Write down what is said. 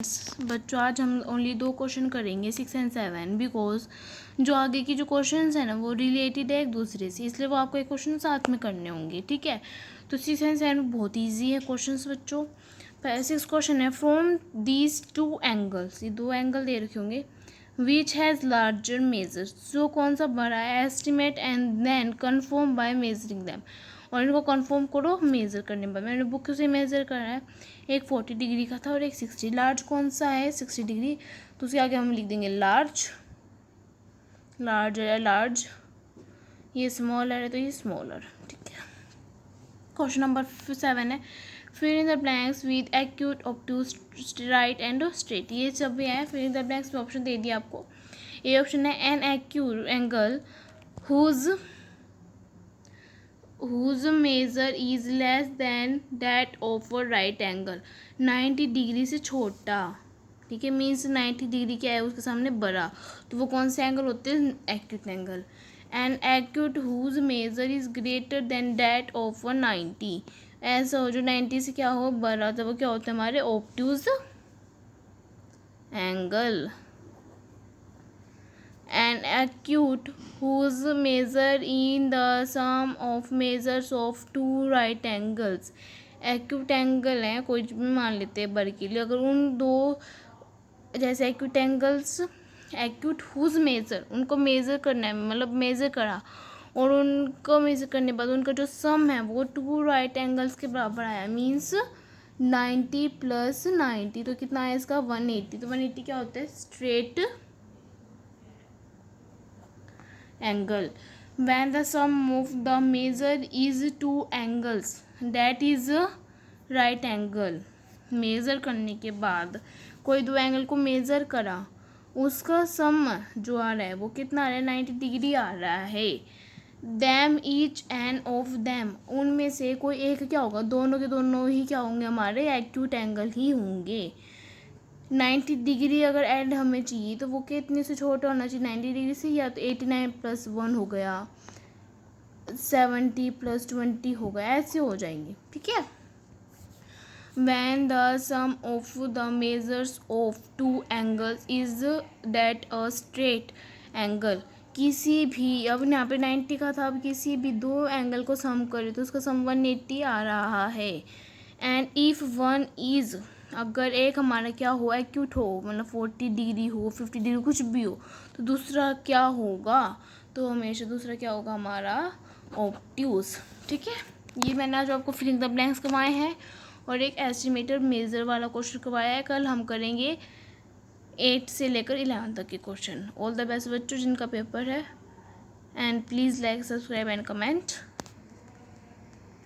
बच्चों आज हम ओनली 2 क्वेश्चन करेंगे 6 एंड 7 बिकॉज जो आगे की जो क्वेश्चंस है ना वो रिलेटेड है एक दूसरे से, इसलिए वो आपको एक क्वेश्चन साथ में करने होंगे। ठीक है, तो 6 एंड 7 बहुत ईजी है क्वेश्चंस बच्चों। 6 क्वेश्चन है फ्रॉम दीज 2 एंगल्स, ये 2 एंगल दे रखे होंगे। विच हैज़ लार्जर मेजर्स, जो कौन सा बड़ा है, estimate and then confirm by measuring them, और इनको कन्फर्म करो मेज़र करने पर। मैंने बुक से मेज़र करा है, एक 40 डिग्री का था और एक 60। लार्ज कौन सा है, 60 डिग्री, तो उसके आगे हम लिख देंगे लार्ज। लार्ज है लार्ज, ये स्मॉलर है तो ये स्मॉलर। ठीक है, क्वेश्चन नंबर 7 है fill in the blanks with acute obtuse right and straight. ये सब भी है, फिल इन द ब्लैंक्स में ऑप्शन दे दिया आपको। ये ऑप्शन है an acute angle whose measure is less than that of a right angle, 90 degree से छोटा। ठीक है, मीन्स 90 डिग्री क्या है उसके सामने बड़ा, तो वो कौन से एंगल होते हैं, acute angle. And acute whose measure is greater than that of a 90, ऐसा हो जो 90 से क्या हो बड़ा, तो वो क्या होता है हमारे obtuse angle. An acute whose measure in the sum of measures of two right angles, acute angle है कोई भी मान लेते हैं बर के लिए, अगर उन दो जैसे acute angles, acute whose measure, उनको मेज़र करना है, मतलब मेज़र करा और उनको मेज़र करने के बाद उनका जो सम है वो 2 राइट एंगल्स के बराबर आया, मीन्स 90 + 90, तो कितना है इसका 180। तो 180 क्या होता है, straight angle. When the sum of the measure is 2 angles, that is a right angle. Measure करने के बाद कोई 2 एंगल को मेज़र करा, उसका सम जो आ रहा है वो कितना आ रहा है, 90 डिग्री आ रहा है। Them each end of them, उनमें से कोई एक क्या होगा, दोनों के दोनों ही क्या होंगे, हमारे एक्यूट एंगल ही होंगे। 90 डिग्री अगर एंड हमें चाहिए तो वो कितने से छोटा होना चाहिए, 90 डिग्री से, या तो 89 + 1 हो गया, 70 + 20 हो गया, ऐसे हो जाएंगे। ठीक है, when the sum of the measures of 2 angles is that a straight angle, किसी भी, अब यहाँ पे 90 का था, अब किसी भी 2 एंगल को सम करें तो उसका सम 180 आ रहा है। एंड इफ़ वन इज़, अगर एक हमारा क्या हो, एक्यूट हो, मतलब 40 डिग्री हो, 50 डिग्री कुछ भी हो, तो दूसरा क्या होगा, तो हमेशा दूसरा क्या होगा हमारा ऑब्ट्यूज। ठीक है, ये मैंने आज आपको फिलिंग द ब्लैंक्स करवाए हैं और एक एस्टिमेटेड मेजर वाला क्वेश्चन करवाया है। कल हम करेंगे 8 से लेकर 11 तक के क्वेश्चन। ऑल द बेस्ट बच्चों जिनका पेपर है, and please like, subscribe and comment.